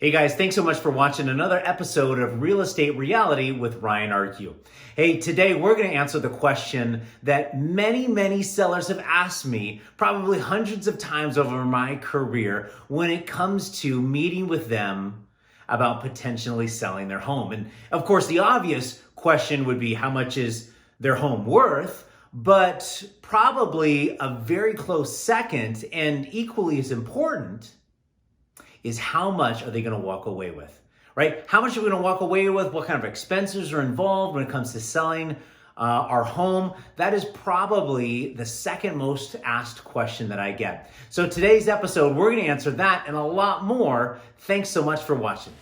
Hey guys, thanks so much for watching another episode of Real Estate Reality with Ryan Argue. Hey, today we're going to answer the question that many sellers have asked me probably hundreds of times over my career when it comes to meeting with them about potentially selling their home. And of course, the obvious question would be how much is their home worth? But probably a very close second and equally as important is how much are they going to walk away with, right? How much are we going to walk away with? What kind of expenses are involved when it comes to selling our home? That is probably the second most asked question that I get. So today's episode, we're going to answer that and a lot more. Thanks so much for watching.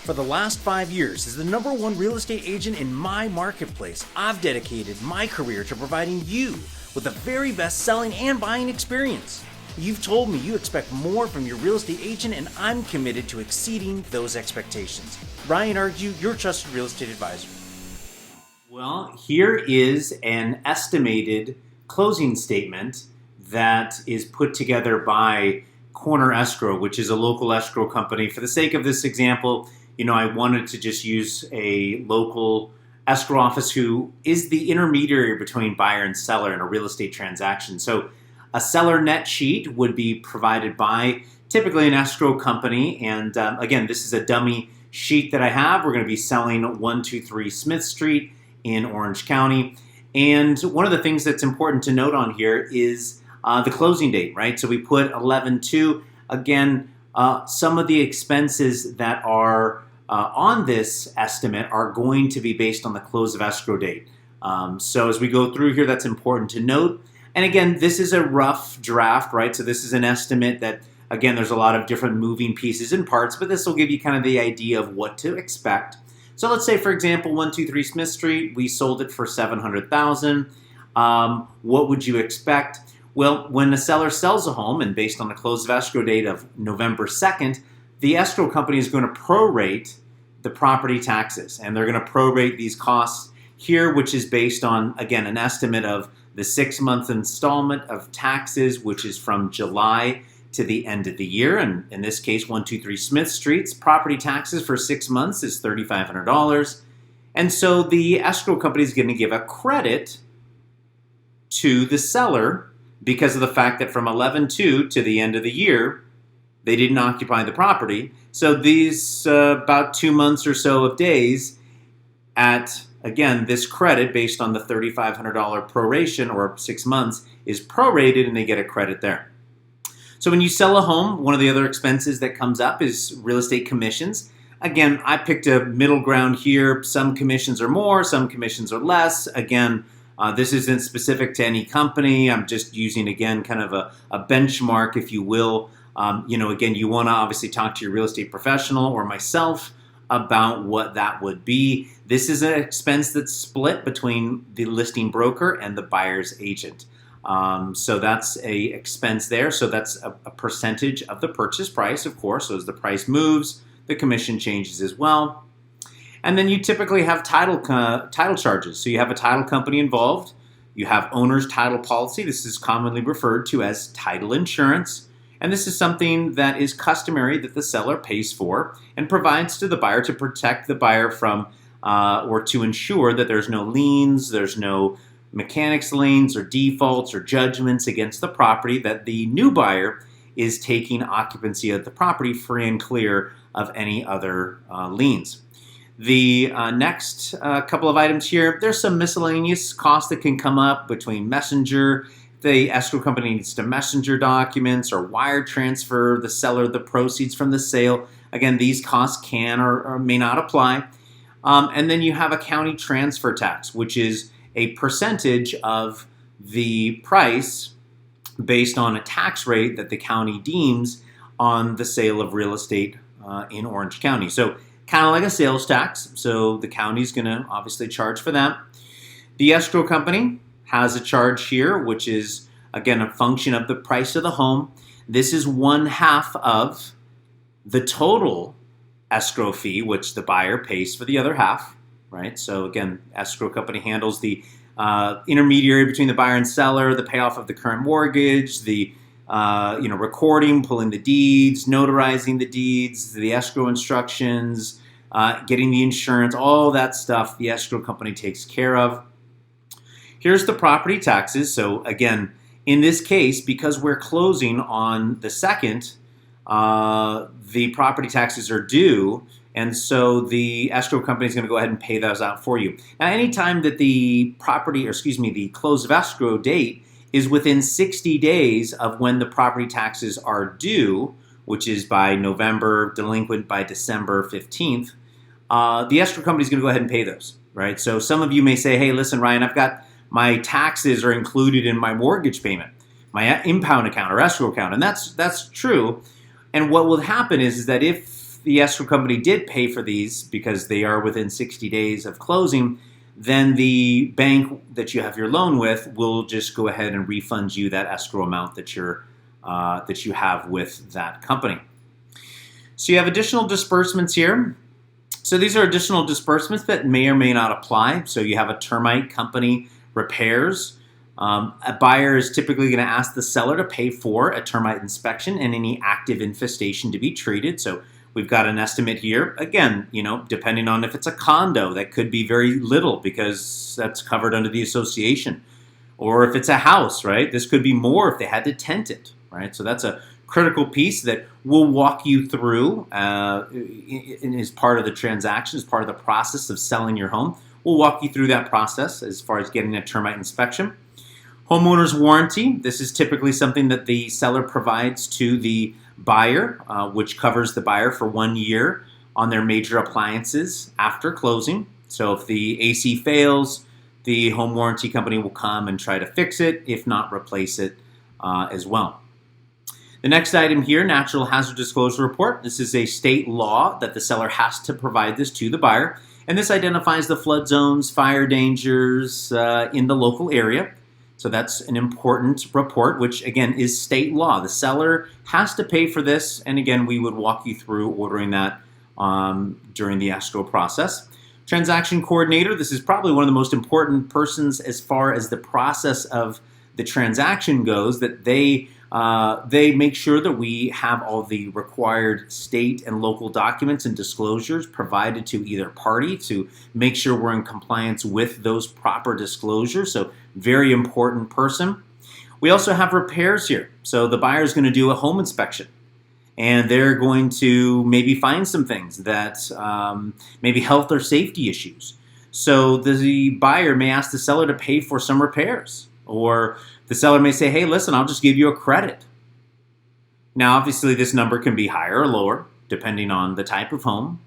For the last 5 years, as the #1 real estate agent in my marketplace, I've dedicated my career to providing you with the very best selling and buying experience. You've told me you expect more from your real estate agent, and I'm committed to exceeding those expectations. Ryan Argue, your trusted real estate advisor. Well, here is an estimated closing statement that is put together by Corner Escrow, which is a local escrow company. For the sake of this example, I wanted to just use a local escrow office who is the intermediary between buyer and seller in a real estate transaction. So a seller net sheet would be provided by typically an escrow company. And again, this is a dummy sheet that I have. We're going to be selling 123 Smith Street in Orange County. And one of the things that's important to note on here is the closing date, right? So we put 11/2. Again, some of the expenses that are on this estimate are going to be based on the close of escrow date. So as we go through here, that's important to note. And again, this is a rough draft, right? So this is an estimate that, again, there's a lot of different moving pieces and parts, but this will give you kind of the idea of what to expect. So let's say, for example, 123 Smith Street, we sold it for $700,000. What would you expect? Well, when a seller sells a home, and based on the close of escrow date of November 2nd, the escrow company is going to prorate the property taxes, and they're going to prorate these costs here, which is based on, again, an estimate of the 6-month installment of taxes, which is from July to the end of the year. And in this case, 123 Smith Street's property taxes for 6 months is $3,500. And so the escrow company is going to give a credit to the seller because of the fact that from 11/2 to the end of the year, they didn't occupy the property. So these about 2 months or so of days at, again, this credit based on the $3,500 proration or 6 months is prorated, and they get a credit there. So when you sell a home, one of the other expenses that comes up is real estate commissions. Again, I picked a middle ground here. Some commissions are more, some commissions are less. Again, this isn't specific to any company. I'm just using, again, kind of a benchmark, if you will. Again, you want to obviously talk to your real estate professional or myself about what that would be. This is an expense that's split between the listing broker and the buyer's agent. So that's a expense there. So that's a percentage of the purchase price, of course. So as the price moves, the commission changes as well. And then you typically have title charges. So you have a title company involved. You have owner's title policy. This is commonly referred to as title insurance. And this is something that is customary that the seller pays for and provides to the buyer to protect the buyer from or to ensure that there's no liens, there's no mechanics liens or defaults or judgments against the property, that the new buyer is taking occupancy of the property free and clear of any other liens. The next couple of items here, there's some miscellaneous costs that can come up between messenger. The escrow company needs to messenger documents or wire transfer the seller the proceeds from the sale. Again, these costs can or may not apply. And then you have a county transfer tax, which is a percentage of the price based on a tax rate that the county deems on the sale of real estate in Orange County. So kind of like a sales tax. So the county's going to obviously charge for that. The escrow company has a charge here, which is, again, a function of the price of the home. This is 1/2 of the total escrow fee, which the buyer pays for the other half, right? So again, escrow company handles the intermediary between the buyer and seller, the payoff of the current mortgage, the recording, pulling the deeds, notarizing the deeds, the escrow instructions, getting the insurance, all that stuff the escrow company takes care of. Here's the property taxes. So again, in this case, because we're closing on the 2nd, the property taxes are due, and so the escrow company is going to go ahead and pay those out for you. Now, anytime that the the close of escrow date is within 60 days of when the property taxes are due, which is by November, delinquent by December 15th, the escrow company is going to go ahead and pay those, right? So some of you may say, hey, listen, Ryan, I've got my taxes are included in my mortgage payment, my impound account or escrow account, and that's true. And what will happen is that if the escrow company did pay for these because they are within 60 days of closing, then the bank that you have your loan with will just go ahead and refund you that escrow amount that you have with that company. So you have additional disbursements here. So these are additional disbursements that may or may not apply. So you have a termite company repairs. A buyer is typically going to ask the seller to pay for a termite inspection and any active infestation to be treated. So we've got an estimate here. Again, depending on if it's a condo, that could be very little because that's covered under the association. Or if it's a house, right? This could be more if they had to tent it, right? So that's a critical piece that we'll walk you through as part of the transaction, as part of the process of selling your home. We'll walk you through that process as far as getting a termite inspection. Homeowner's warranty. This is typically something that the seller provides to the buyer, which covers the buyer for 1 year on their major appliances after closing. So if the AC fails, the home warranty company will come and try to fix it, if not replace it as well. The next item here, natural hazard disclosure report. This is a state law that the seller has to provide this to the buyer. And this identifies the flood zones, fire dangers in the local area. So that's an important report, which again is state law. The seller has to pay for this. And again, we would walk you through ordering that during the escrow process. Transaction coordinator. This is probably one of the most important persons as far as the process of the transaction goes, that they make sure that we have all the required state and local documents and disclosures provided to either party to make sure we're in compliance with those proper disclosures. So very important person. We also have repairs here. So the buyer is going to do a home inspection, and they're going to maybe find some things that maybe health or safety issues. So the buyer may ask the seller to pay for some repairs, or the seller may say, hey, listen, I'll just give you a credit. Now, obviously, this number can be higher or lower, depending on the type of home.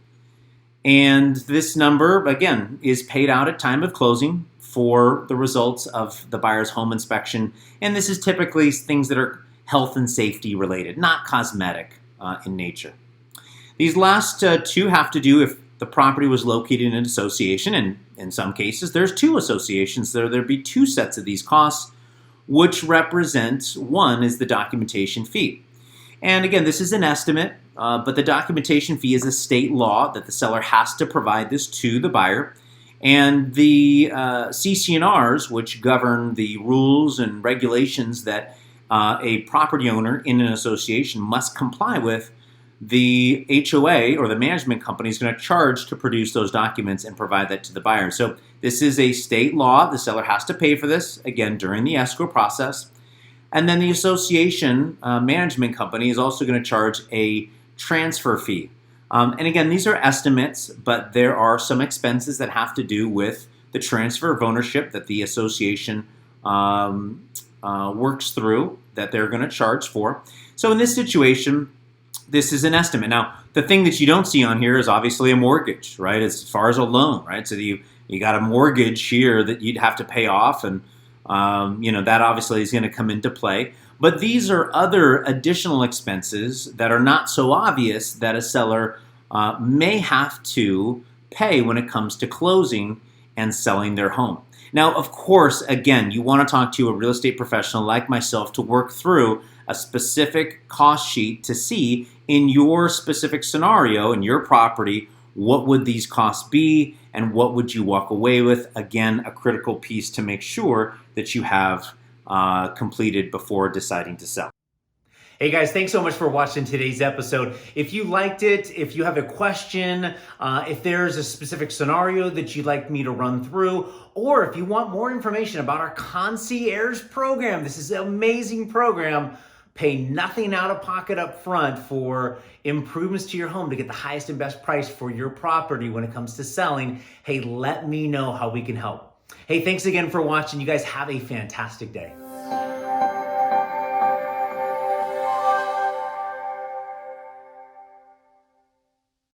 And this number, again, is paid out at time of closing for the results of the buyer's home inspection. And this is typically things that are health and safety related, not cosmetic in nature. These last two have to do if the property was located in an association, and in some cases, there's two associations. There'd be two sets of these costs, which represents one is the documentation fee. And again, this is an estimate, but the documentation fee is a state law that the seller has to provide this to the buyer. And the CC&Rs, which govern the rules and regulations that a property owner in an association must comply with, the HOA or the management company is going to charge to produce those documents and provide that to the buyer. So this is a state law. The seller has to pay for this, again, during the escrow process. And then the association management company is also going to charge a transfer fee. And again, these are estimates, but there are some expenses that have to do with the transfer of ownership that the association works through that they're going to charge for. So in this situation, this is an estimate. Now, the thing that you don't see on here is obviously a mortgage, right? As far as a loan, right? So you got a mortgage here that you'd have to pay off, and that obviously is going to come into play. But these are other additional expenses that are not so obvious that a seller may have to pay when it comes to closing and selling their home. Now, of course, again, you want to talk to a real estate professional like myself to work through a specific cost sheet to see in your specific scenario, in your property, what would these costs be and what would you walk away with? Again, a critical piece to make sure that you have completed before deciding to sell. Hey guys, thanks so much for watching today's episode. If you liked it, if you have a question, if there's a specific scenario that you'd like me to run through, or if you want more information about our concierge program, this is an amazing program. Pay nothing out of pocket up front for improvements to your home to get the highest and best price for your property when it comes to selling. Hey, let me know how we can help. Hey, thanks again for watching. You guys have a fantastic day.